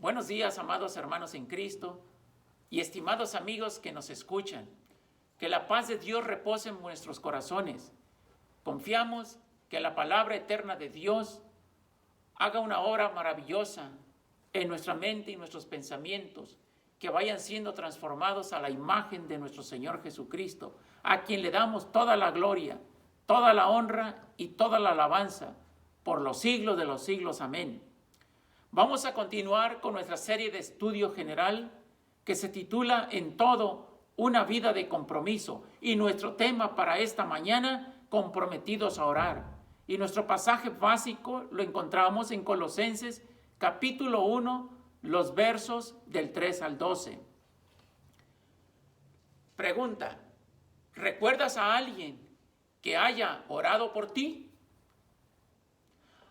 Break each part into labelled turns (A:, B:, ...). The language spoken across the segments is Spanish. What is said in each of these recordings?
A: Buenos días, amados hermanos en Cristo y estimados amigos que nos escuchan. Que la paz de Dios repose en nuestros corazones. Confiamos que la palabra eterna de Dios haga una obra maravillosa en nuestra mente y nuestros pensamientos, que vayan siendo transformados a la imagen de nuestro Señor Jesucristo, a quien le damos toda la gloria, toda la honra y toda la alabanza por los siglos de los siglos. Amén. Vamos a continuar con nuestra serie de estudio general que se titula En todo, una vida de compromiso. Y nuestro tema para esta mañana, comprometidos a orar. Y nuestro pasaje básico lo encontramos en Colosenses capítulo 1, los versos del 3 al 12. Pregunta: ¿recuerdas a alguien que haya orado por ti?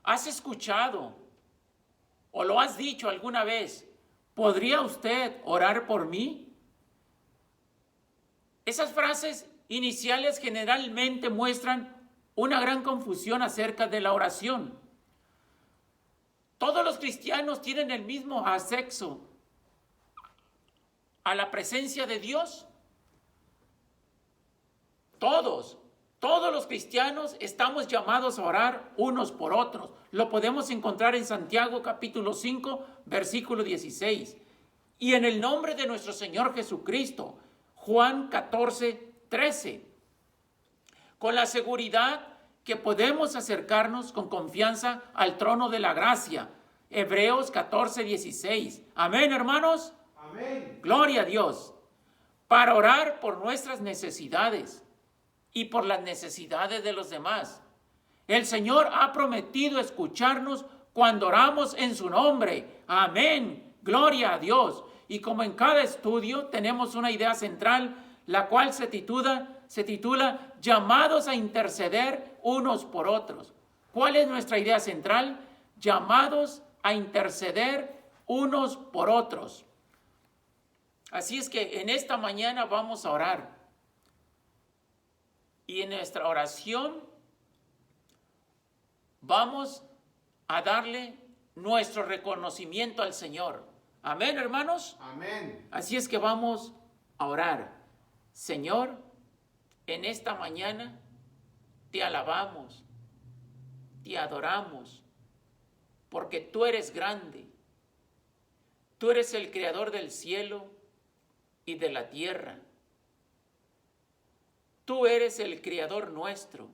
A: ¿Has escuchado o lo has dicho alguna vez: ¿podría usted orar por mí? Esas frases iniciales generalmente muestran una gran confusión acerca de la oración. Todos los cristianos tienen el mismo acceso a la presencia de Dios. Todos los cristianos estamos llamados a orar unos por otros. Lo podemos encontrar en Santiago capítulo 5, versículo 16. Y en el nombre de nuestro Señor Jesucristo, Juan 14, 13. Con la seguridad que podemos acercarnos con confianza al trono de la gracia. Hebreos 14, 16. Amén, hermanos.
B: Amén.
A: Gloria a Dios. Para orar por nuestras necesidades y por las necesidades de los demás. El Señor ha prometido escucharnos cuando oramos en su nombre. Amén. Gloria a Dios. Y como en cada estudio tenemos una idea central, la cual se titula llamados a interceder unos por otros. ¿Cuál es nuestra idea central? Llamados a interceder unos por otros. Así es que en esta mañana vamos a orar. Y en nuestra oración vamos a darle nuestro reconocimiento al Señor. Amén, hermanos.
B: Amén.
A: Así es que vamos a orar. Señor, en esta mañana te alabamos, te adoramos, porque tú eres grande. Tú eres el creador del cielo y de la tierra. Tú eres el creador nuestro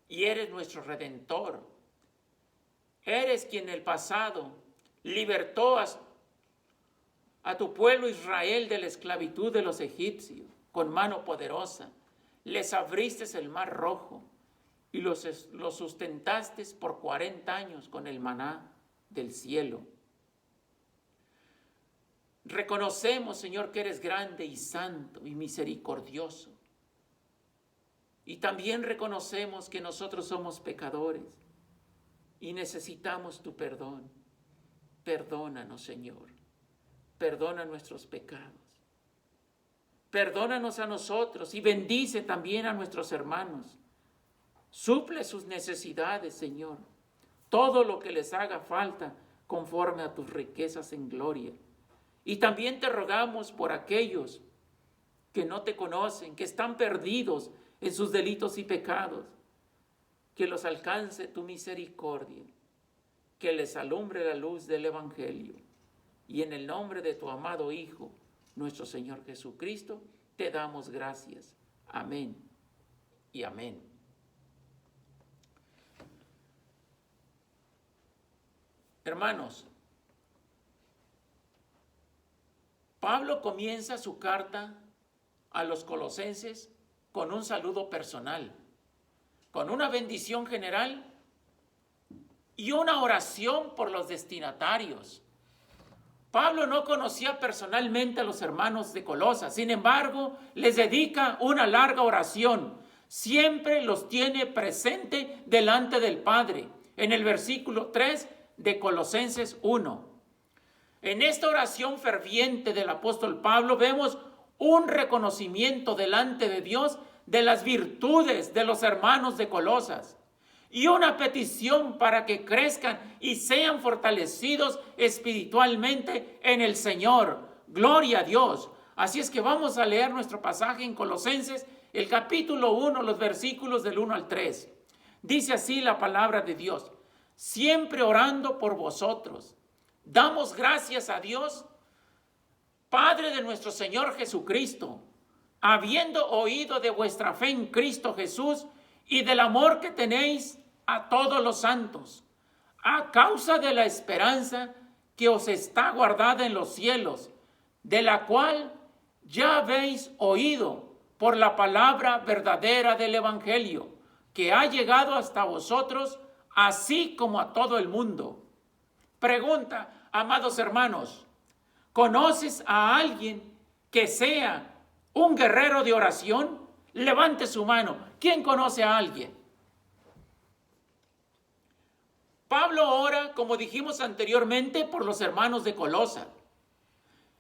A: y eres nuestro redentor. Eres quien en el pasado libertó a tu pueblo Israel de la esclavitud de los egipcios con mano poderosa. Les abriste el mar rojo y los sustentaste por 40 años con el maná del cielo. Reconocemos, Señor, que eres grande y santo y misericordioso. Y también reconocemos que nosotros somos pecadores y necesitamos tu perdón. Perdónanos, Señor. Perdona nuestros pecados. Perdónanos a nosotros y bendice también a nuestros hermanos. Suple sus necesidades, Señor. Todo lo que les haga falta conforme a tus riquezas en gloria. Y también te rogamos por aquellos que no te conocen, que están perdidos en sus delitos y pecados, que los alcance tu misericordia, que les alumbre la luz del Evangelio. Y en el nombre de tu amado Hijo, nuestro Señor Jesucristo, te damos gracias. Amén y amén. Hermanos, Pablo comienza su carta a los colosenses con un saludo personal, con una bendición general y una oración por los destinatarios. Pablo no conocía personalmente a los hermanos de Colosas, sin embargo, les dedica una larga oración. Siempre los tiene presente delante del Padre, en el versículo 3 de Colosenses 1. En esta oración ferviente del apóstol Pablo vemos un reconocimiento delante de Dios de las virtudes de los hermanos de Colosas. y una petición para que crezcan y sean fortalecidos espiritualmente en el Señor. Gloria a Dios. Así es que vamos a leer nuestro pasaje en Colosenses, el capítulo 1, los versículos del 1 al 3. Dice así la palabra de Dios: siempre orando por vosotros, damos gracias a Dios, Padre de nuestro Señor Jesucristo, habiendo oído de vuestra fe en Cristo Jesús y del amor que tenéis a todos los santos, a causa de la esperanza que os está guardada en los cielos, de la cual ya habéis oído por la palabra verdadera del Evangelio, que ha llegado hasta vosotros, así como a todo el mundo. Pregunta, amados hermanos, ¿conoces a alguien que sea un guerrero de oración? Levante su mano. ¿Quién conoce a alguien? Pablo ora, como dijimos anteriormente, por los hermanos de Colosas.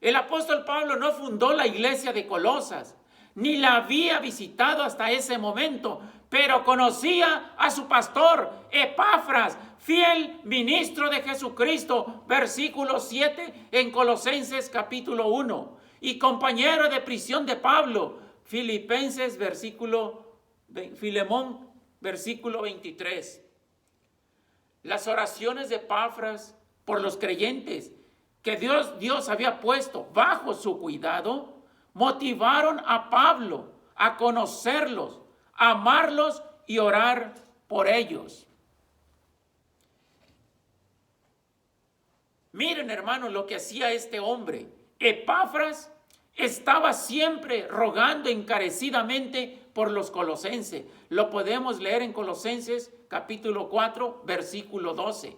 A: El apóstol Pablo no fundó la iglesia de Colosas, ni la había visitado hasta ese momento, pero conocía a su pastor Epafras, fiel ministro de Jesucristo, versículo 7 en Colosenses capítulo 1, y compañero de prisión de Pablo, Filemón, versículo 23. Las oraciones de Epafras por los creyentes que Dios había puesto bajo su cuidado, motivaron a Pablo a conocerlos, a amarlos y orar por ellos. Miren, hermanos, lo que hacía este hombre. Epafras estaba siempre rogando encarecidamente por los colosenses. Lo podemos leer en Colosenses capítulo 4, versículo 12.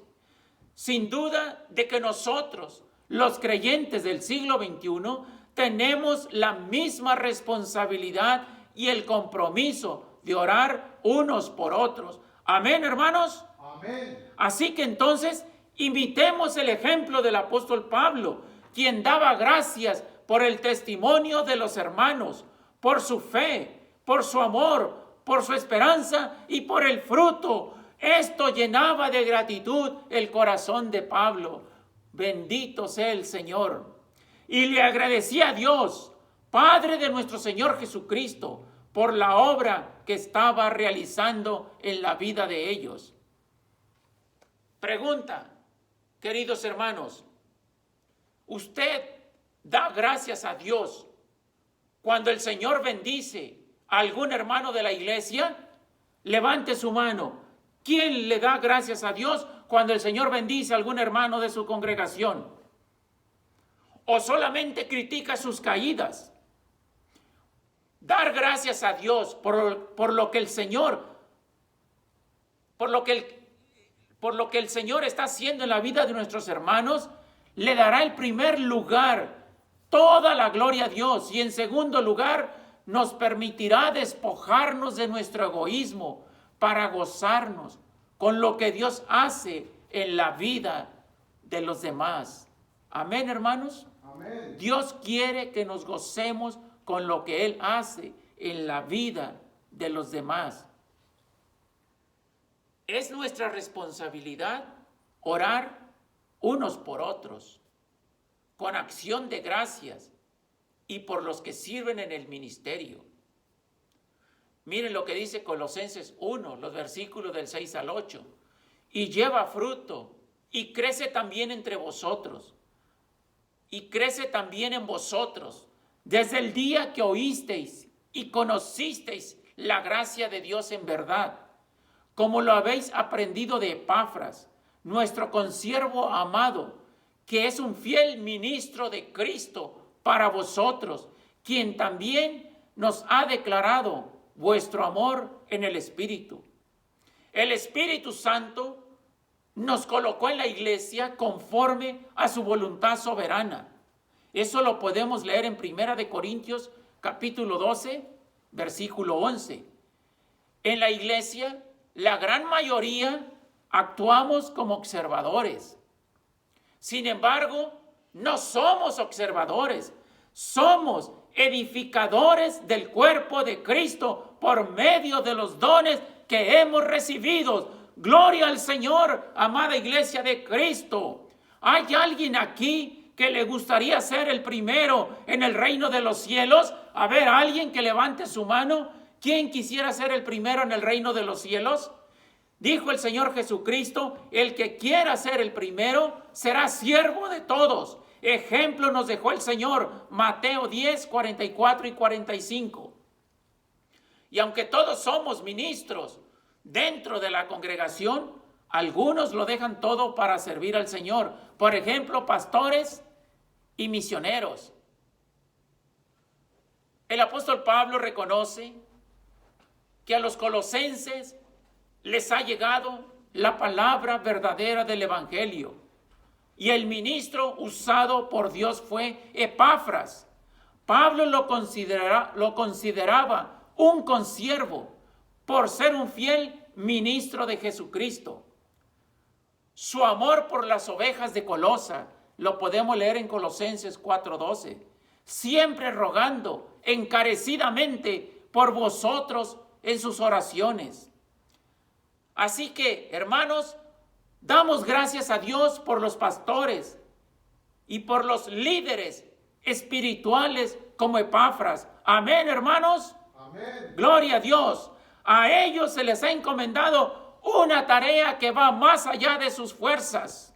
A: Sin duda de que nosotros, los creyentes del siglo XXI, tenemos la misma responsabilidad y el compromiso de orar unos por otros. Amén, hermanos.
B: Amén.
A: Así que entonces imitemos el ejemplo del apóstol Pablo, quien daba gracias por el testimonio de los hermanos, por su fe, por su amor, por su esperanza y por el fruto. Esto llenaba de gratitud el corazón de Pablo. Bendito sea el Señor. Y le agradecía a Dios, Padre de nuestro Señor Jesucristo, por la obra que estaba realizando en la vida de ellos. Pregunta, queridos hermanos, ¿usted da gracias a Dios cuando el Señor bendice a algún hermano de la iglesia? Levante su mano. ¿Quién le da gracias a Dios cuando el Señor bendice a algún hermano de su congregación? ¿O solamente critica sus caídas? Dar gracias a Dios por lo que el Señor está haciendo en la vida de nuestros hermanos, le dará el primer lugar, toda la gloria a Dios, y en segundo lugar nos permitirá despojarnos de nuestro egoísmo para gozarnos con lo que Dios hace en la vida de los demás. Amén, hermanos.
B: Amén.
A: Dios quiere que nos gocemos con lo que Él hace en la vida de los demás. Es nuestra responsabilidad orar unos por otros, con acción de gracias y por los que sirven en el ministerio. Miren lo que dice Colosenses 1, los versículos del 6 al 8. Y lleva fruto, y crece también entre vosotros, y crece también en vosotros, desde el día que oísteis y conocisteis la gracia de Dios en verdad, como lo habéis aprendido de Epafras, nuestro consiervo amado, que es un fiel ministro de Cristo para vosotros, quien también nos ha declarado vuestro amor en el Espíritu. El Espíritu Santo nos colocó en la iglesia conforme a su voluntad soberana. Eso lo podemos leer en 1 Corintios capítulo 12, versículo 11. En la iglesia, la gran mayoría actuamos como observadores. Sin embargo, no somos observadores, somos edificadores del cuerpo de Cristo por medio de los dones que hemos recibido. Gloria al Señor, amada iglesia de Cristo. ¿Hay alguien aquí que le gustaría ser el primero en el reino de los cielos? A ver, alguien que levante su mano. ¿Quién quisiera ser el primero en el reino de los cielos? Dijo el Señor Jesucristo, el que quiera ser el primero será siervo de todos. Ejemplo nos dejó el Señor, Mateo 10, 44 y 45. Y aunque todos somos ministros dentro de la congregación, algunos lo dejan todo para servir al Señor. Por ejemplo, pastores y misioneros. El apóstol Pablo reconoce que a los colosenses les ha llegado la palabra verdadera del evangelio. Y el ministro usado por Dios fue Epafras. Pablo lo consideraba un consiervo por ser un fiel ministro de Jesucristo. Su amor por las ovejas de Colosa lo podemos leer en Colosenses 4:12. Siempre rogando encarecidamente por vosotros en sus oraciones. Así que, hermanos, damos gracias a Dios por los pastores y por los líderes espirituales como Epafras. Amén, hermanos. Amén. Gloria a Dios. A ellos se les ha encomendado una tarea que va más allá de sus fuerzas,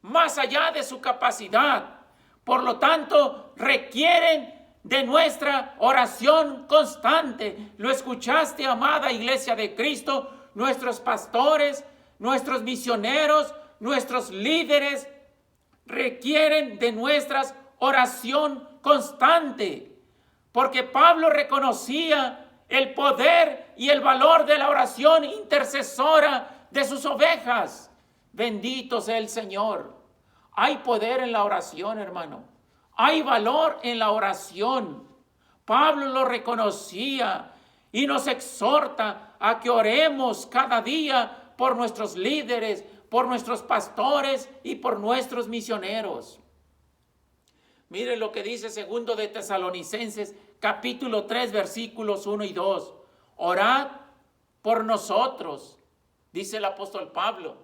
A: más allá de su capacidad. Por lo tanto, requieren de nuestra oración constante. Lo escuchaste, amada iglesia de Cristo. Nuestros pastores, nuestros misioneros, nuestros líderes requieren de nuestra oración constante. Porque Pablo reconocía el poder y el valor de la oración intercesora de sus ovejas. Bendito sea el Señor. Hay poder en la oración, hermano. Hay valor en la oración. Pablo lo reconocía y nos exhorta a que oremos cada día por nuestros líderes, por nuestros pastores y por nuestros misioneros. Mire lo que dice 2 de Tesalonicenses, capítulo 3, versículos 1 y 2. Orad por nosotros, dice el apóstol Pablo,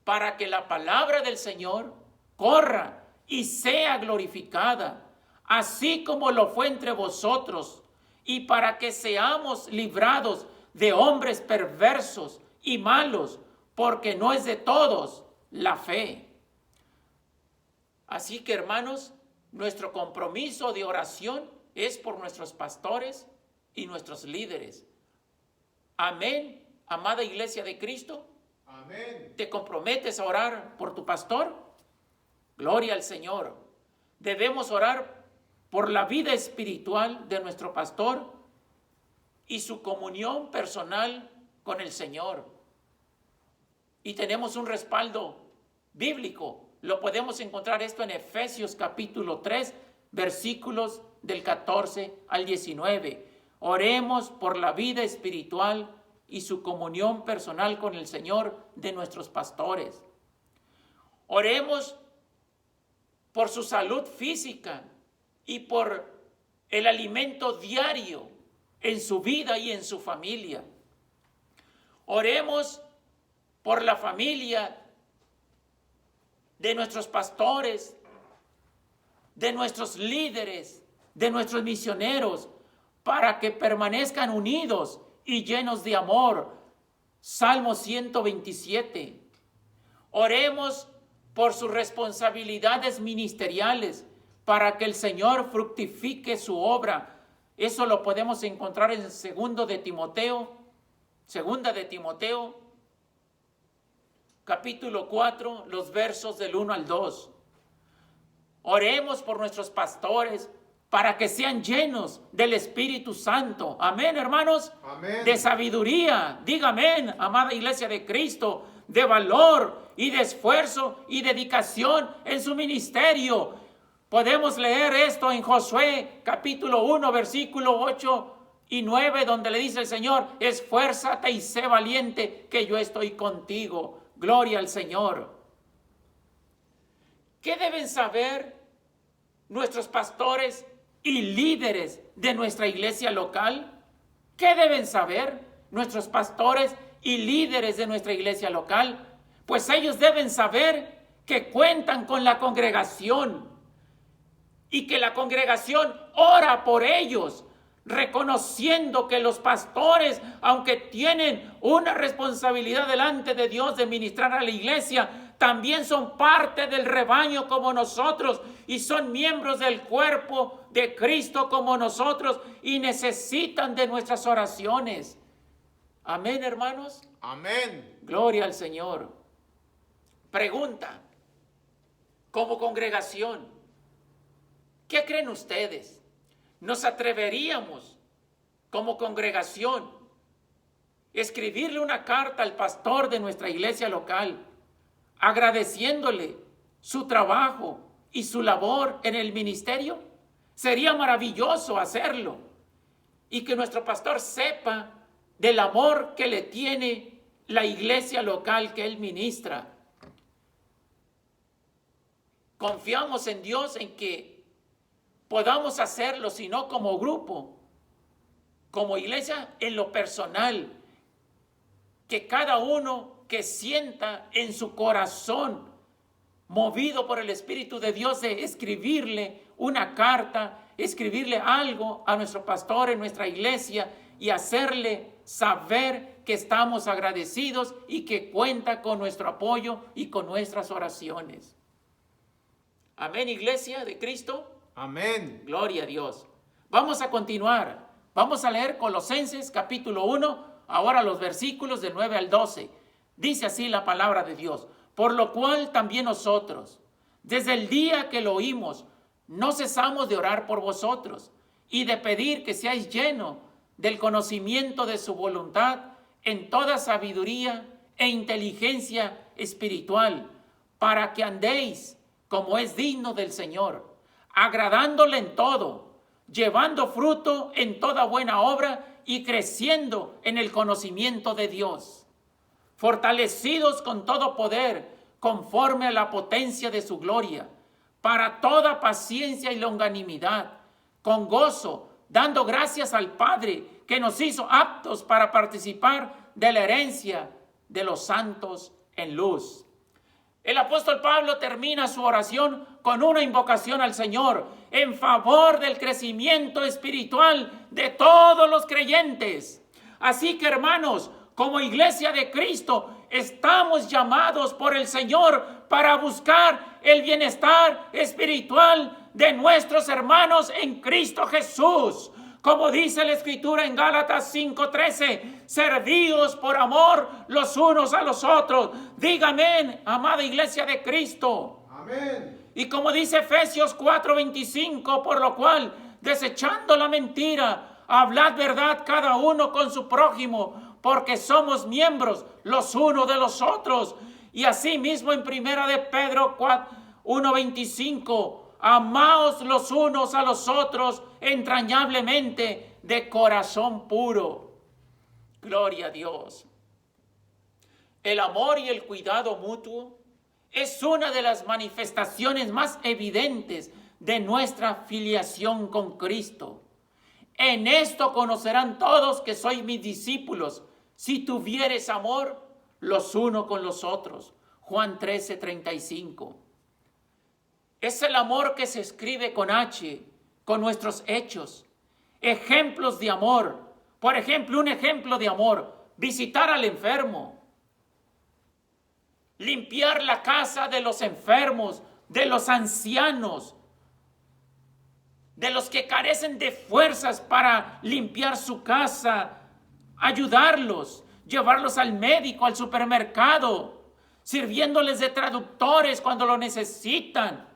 A: para que la palabra del Señor corra y sea glorificada, así como lo fue entre vosotros, y para que seamos librados de hombres perversos y malos, porque no es de todos la fe. Así que, hermanos, nuestro compromiso de oración es por nuestros pastores y nuestros líderes. Amén, amada iglesia de Cristo. Amén. ¿Te comprometes a orar por tu pastor? Gloria al Señor. Debemos orar por la vida espiritual de nuestro pastor y su comunión personal con el Señor. Y tenemos un respaldo bíblico. Lo podemos encontrar esto en Efesios capítulo 3, versículos del 14 al 19. Oremos por la vida espiritual y su comunión personal con el Señor de nuestros pastores. Oremos por su salud física y por el alimento diario en su vida y en su familia. Oremos por la familia de nuestros pastores, de nuestros líderes, de nuestros misioneros, para que permanezcan unidos y llenos de amor. Salmo 127. Oremos por sus responsabilidades ministeriales, para que el Señor fructifique su obra. Eso lo podemos encontrar en 2 de Timoteo, capítulo 4, los versos del 1 al 2. Oremos por nuestros pastores para que sean llenos del Espíritu Santo. Amén, hermanos. Amén. De sabiduría, diga amén, amada iglesia de Cristo, de valor y de esfuerzo y dedicación en su ministerio. Podemos leer esto en Josué capítulo 1, versículo 8 y 9, donde le dice el Señor: esfuérzate y sé valiente, que yo estoy contigo. Gloria al Señor. ¿Qué deben saber nuestros pastores y líderes de nuestra iglesia local? ¿Qué deben saber nuestros pastores y líderes de nuestra iglesia local, pues ellos deben saber que cuentan con la congregación y que la congregación ora por ellos, reconociendo que los pastores, aunque tienen una responsabilidad delante de Dios de ministrar a la iglesia, también son parte del rebaño como nosotros y son miembros del cuerpo de Cristo como nosotros y necesitan de nuestras oraciones. Amén, hermanos.
B: Amén.
A: Gloria al Señor. Pregunta, como congregación, ¿qué creen ustedes? ¿Nos atreveríamos como congregación escribirle una carta al pastor de nuestra iglesia local, agradeciéndole su trabajo y su labor en el ministerio? Sería maravilloso hacerlo y que nuestro pastor sepa del amor que le tiene la iglesia local que él ministra. Confiamos en Dios en que podamos hacerlo, si no como grupo, como iglesia, en lo personal, que cada uno que sienta en su corazón, movido por el Espíritu de Dios, de escribirle una carta, escribirle algo a nuestro pastor en nuestra iglesia y hacerle saber que estamos agradecidos y que cuenta con nuestro apoyo y con nuestras oraciones. Amén, iglesia de Cristo.
B: Amén.
A: Gloria a Dios. Vamos a continuar. Vamos a leer Colosenses capítulo 1, ahora los versículos del 9 al 12. Dice así la palabra de Dios. Por lo cual también nosotros, desde el día que lo oímos, no cesamos de orar por vosotros y de pedir que seáis llenos del conocimiento de su voluntad en toda sabiduría e inteligencia espiritual, para que andéis como es digno del Señor, agradándole en todo, llevando fruto en toda buena obra y creciendo en el conocimiento de Dios, fortalecidos con todo poder conforme a la potencia de su gloria, para toda paciencia y longanimidad, con gozo, dando gracias al Padre que nos hizo aptos para participar de la herencia de los santos en luz. El apóstol Pablo termina su oración con una invocación al Señor en favor del crecimiento espiritual de todos los creyentes. Así que, hermanos, como iglesia de Cristo, estamos llamados por el Señor para buscar el bienestar espiritual de nuestros hermanos en Cristo Jesús. Como dice la Escritura en Gálatas 5:13, servíos por amor los unos a los otros. Diga amén, amada iglesia de Cristo.
B: Amén.
A: Y como dice Efesios 4:25, por lo cual, desechando la mentira, hablad verdad cada uno con su prójimo, porque somos miembros los unos de los otros. Y asimismo en primera de Pedro 1:25, amaos los unos a los otros entrañablemente de corazón puro. Gloria a Dios. El amor y el cuidado mutuo es una de las manifestaciones más evidentes de nuestra filiación con Cristo. En esto conocerán todos que sois mis discípulos, si tuviereis amor los unos con los otros. Juan 13:35. Es el amor que se escribe con H, con nuestros hechos. Ejemplos de amor. Por ejemplo, un ejemplo de amor: visitar al enfermo, limpiar la casa de los enfermos, de los ancianos, de los que carecen de fuerzas para limpiar su casa, ayudarlos, llevarlos al médico, al supermercado, sirviéndoles de traductores cuando lo necesitan.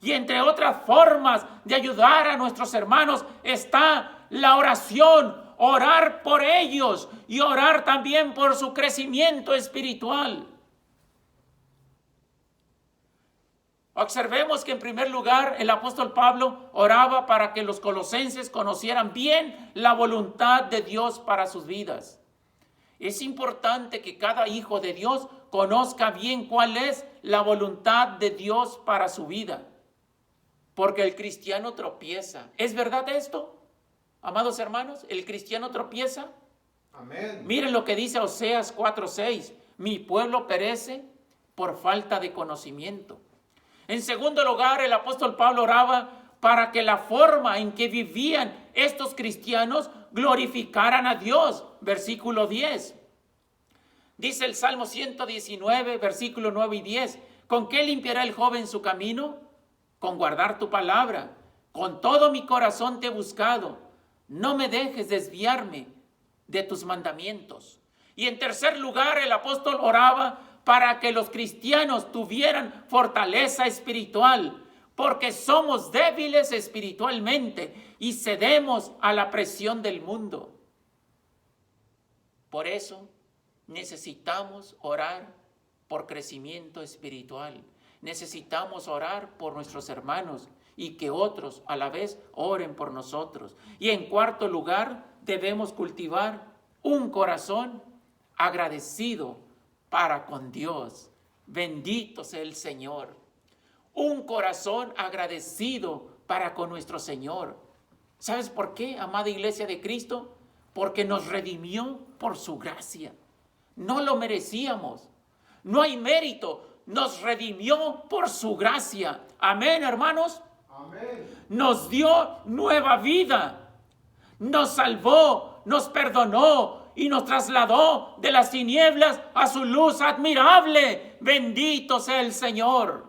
A: Y entre otras formas de ayudar a nuestros hermanos está la oración, orar por ellos y orar también por su crecimiento espiritual. Observemos que en primer lugar el apóstol Pablo oraba para que los colosenses conocieran bien la voluntad de Dios para sus vidas. Es importante que cada hijo de Dios conozca bien cuál es la voluntad de Dios para su vida. Porque el cristiano tropieza. ¿Es verdad esto, amados hermanos? ¿El cristiano tropieza?
B: Amén.
A: Miren lo que dice Oseas 4:6. Mi pueblo perece por falta de conocimiento. En segundo lugar, el apóstol Pablo oraba para que la forma en que vivían estos cristianos glorificaran a Dios. Versículo 10. Dice el Salmo 119, versículo 9 y 10. ¿Con qué limpiará el joven su camino? Con guardar tu palabra. Con todo mi corazón te he buscado. No me dejes desviarme de tus mandamientos. Y en tercer lugar, el apóstol oraba para que los cristianos tuvieran fortaleza espiritual, porque somos débiles espiritualmente y cedemos a la presión del mundo. Por eso necesitamos orar por crecimiento espiritual. Necesitamos orar por nuestros hermanos y que otros a la vez oren por nosotros. Y en cuarto lugar, debemos cultivar un corazón agradecido para con Dios. Bendito sea el Señor. Un corazón agradecido para con nuestro Señor. ¿Sabes por qué, amada Iglesia de Cristo? Porque nos redimió por su gracia. No lo merecíamos. No hay mérito. Nos redimió por su gracia. Amén, hermanos.
B: Amén.
A: Nos dio nueva vida. Nos salvó, nos perdonó y nos trasladó de las tinieblas a su luz admirable. Bendito sea el Señor.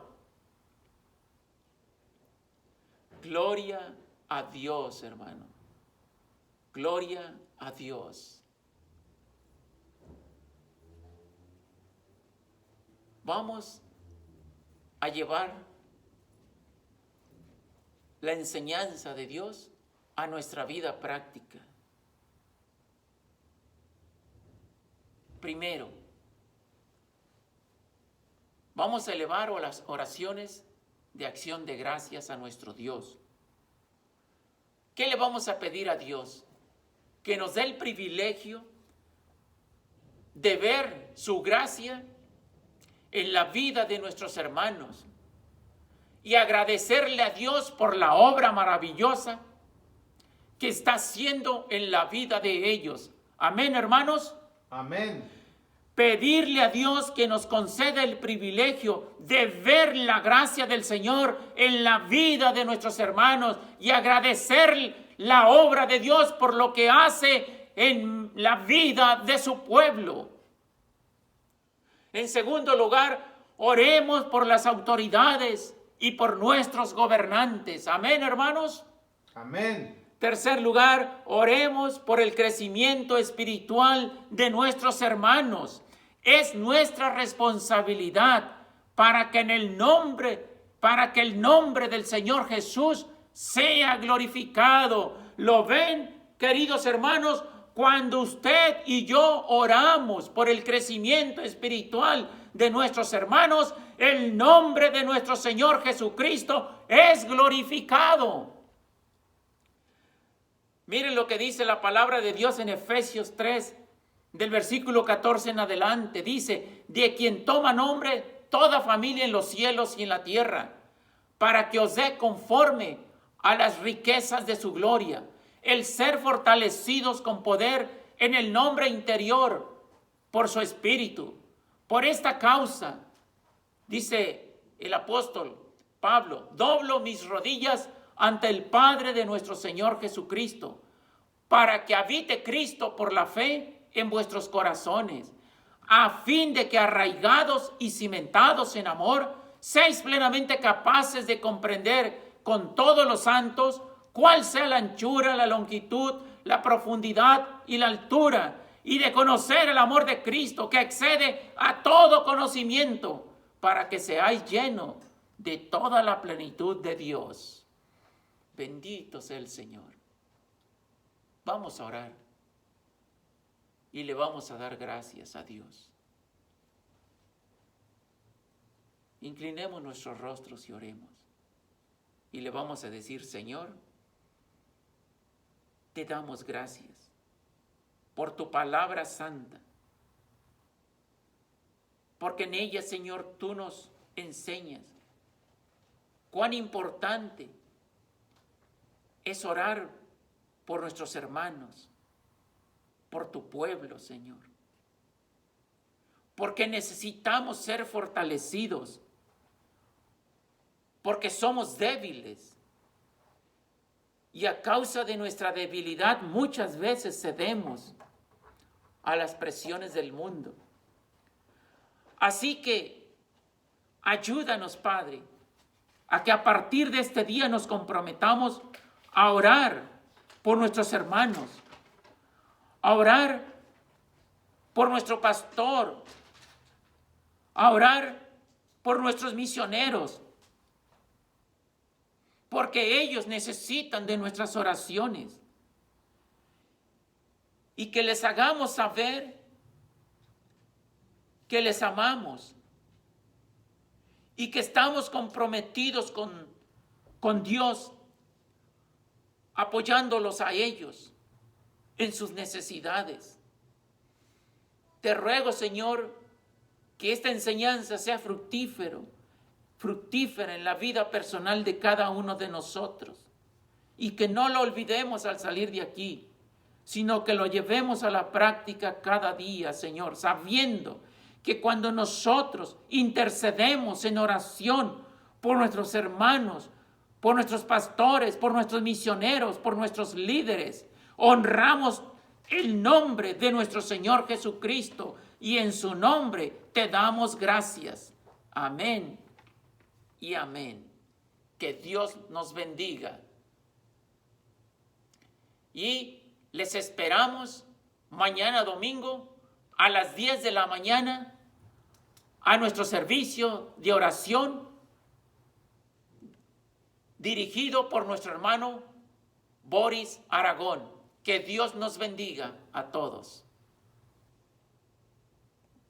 A: Gloria a Dios, hermano. Gloria a Dios. Vamos a llevar la enseñanza de Dios a nuestra vida práctica. Primero, vamos a elevar las oraciones de acción de gracias a nuestro Dios. ¿Qué le vamos a pedir a Dios? Que nos dé el privilegio de ver su gracia en la vida de nuestros hermanos y agradecerle a Dios por la obra maravillosa que está haciendo en la vida de ellos. Amén, hermanos.
B: Amén.
A: Pedirle a Dios que nos conceda el privilegio de ver la gracia del Señor en la vida de nuestros hermanos y agradecer la obra de Dios por lo que hace en la vida de su pueblo. En segundo lugar, oremos por las autoridades y por nuestros gobernantes. Amén, hermanos.
B: Amén.
A: Tercer lugar, oremos por el crecimiento espiritual de nuestros hermanos. Es nuestra responsabilidad para que el nombre del Señor Jesús sea glorificado. ¿Lo ven, queridos hermanos? Cuando usted y yo oramos por el crecimiento espiritual de nuestros hermanos, el nombre de nuestro Señor Jesucristo es glorificado. Miren lo que dice la palabra de Dios en Efesios 3, del versículo 14 en adelante. Dice, de quien toma nombre toda familia en los cielos y en la tierra, para que os dé conforme a las riquezas de su gloria, el ser fortalecidos con poder en el nombre interior por su espíritu. Por esta causa, dice el apóstol Pablo, doblo mis rodillas ante el Padre de nuestro Señor Jesucristo, para que habite Cristo por la fe en vuestros corazones, a fin de que arraigados y cimentados en amor, seáis plenamente capaces de comprender con todos los santos cuál sea la anchura, la longitud, la profundidad y la altura, y de conocer el amor de Cristo que excede a todo conocimiento, para que seáis llenos de toda la plenitud de Dios. Bendito sea el Señor. Vamos a orar y le vamos a dar gracias a Dios. Inclinemos nuestros rostros y oremos. Y le vamos a decir, Señor, te damos gracias por tu palabra santa, porque en ella, Señor, tú nos enseñas cuán importante es orar por nuestros hermanos, por tu pueblo, Señor. Porque necesitamos ser fortalecidos, porque somos débiles. Y a causa de nuestra debilidad muchas veces cedemos a las presiones del mundo. Así que ayúdanos, Padre, a que a partir de este día nos comprometamos a orar por nuestros hermanos, a orar por nuestro pastor, a orar por nuestros misioneros, porque ellos necesitan de nuestras oraciones, y que les hagamos saber que les amamos y que estamos comprometidos con Dios, apoyándolos a ellos en sus necesidades. Te ruego, Señor, que esta enseñanza sea fructífera en la vida personal de cada uno de nosotros, y que no lo olvidemos al salir de aquí, sino que lo llevemos a la práctica cada día, Señor, sabiendo que cuando nosotros intercedemos en oración por nuestros hermanos, por nuestros pastores, por nuestros misioneros, por nuestros líderes, honramos el nombre de nuestro Señor Jesucristo, y en su nombre te damos gracias. Amén y amén. Que Dios nos bendiga. Y les esperamos mañana domingo a las 10 de la mañana a nuestro servicio de oración dirigido por nuestro hermano Boris Aragón. Que Dios nos bendiga a todos.